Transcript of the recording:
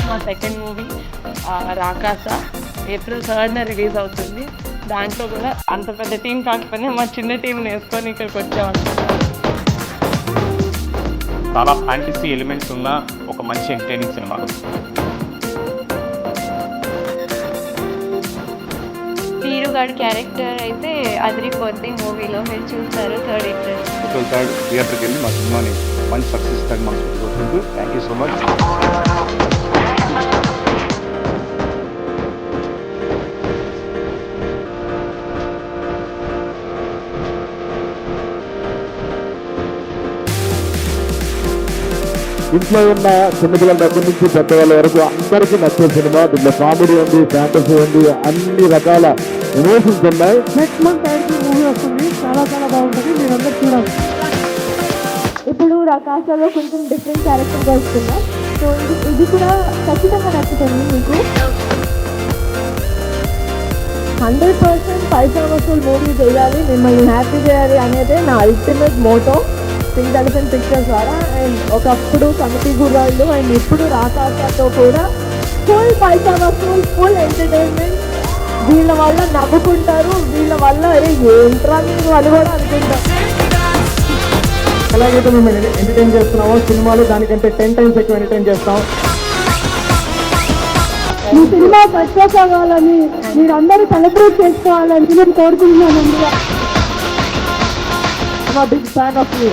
మా second movie Rakasa April 3rd release అవుతుంది. దాంట్లో కూడా అంత పెద్ద టీం కాకపోయినా మా చిన్న టీంని వేసుకొని ఇక్కడికి వచ్చామంట. చాలా ఫ్యాంటసీ ఎలిమెంట్స్ ఉన్న ఒక మంచి ఎంటర్టైనింగ్ సినిమా. హీరోగాడి క్యారెక్టర్ అయితే అదిరిపోద్ది మూవీలో, మీరు చూస్తారు 3rd April. April 3rd థియేటర్కి వెళ్ళి మా సినిమాని మంచి సక్సెస్ తగ్గ మనకు కోరుకుంటూ థ్యాంక్ యూ సో మచ్. ఇంట్లో ఉన్న చిన్నపిల్లల దగ్గర నుంచి పెద్దవాళ్ళ వరకు అందరికీ నచ్చే సినిమా. దీంట్లో కామెడీ ఉంది, ఫ్యాంటసీ ఉంది, అన్ని రకాల ఎమోషన్స్ ఉన్నాయి. నెక్స్ట్ మంత్ మూవీ వస్తుంది, చాలా చాలా బాగుంటుంది, మీరు అందరూ చూడాలి. ఇప్పుడు రకాసాలో కొంచెం డిఫరెంట్ క్యారెక్టర్గా వస్తున్నా, సో ఇది కూడా ఖచ్చితంగా నచ్చుతుంది మీకు. 100% పైసా వసూలు మూవీ చేయాలి, మిమ్మల్ని హ్యాపీ చేయాలి అనేదే నా ultimate motto pink elephant pictures ద్వారా. అండ్ ఒకప్పుడు కమిటీ గుర్రాళ్ళు అండ్ ఇప్పుడు రాకాసతో కూడా ఫుల్ పైసా వసూలు, ఫుల్ ఎంటర్టైన్మెంట్. వీళ్ళ వల్ల నవ్వుకుంటారు, వీళ్ళ వల్ల ఏంట్రా మీరు అని కూడా అనుకుంటారు. ఎలాగైతే మేము ఎంటర్టైన్ చేస్తున్నామో సినిమాలు దానికంటే 10 times ఎక్కువ ఎంటర్టైన్ చేస్తాం. ఈ సినిమా సక్సెస్ అవ్వాలని, మీరందరూ సెలబ్రేట్ చేసుకోవాలని నేను కోరుకుంటున్నాను. Big fan of you.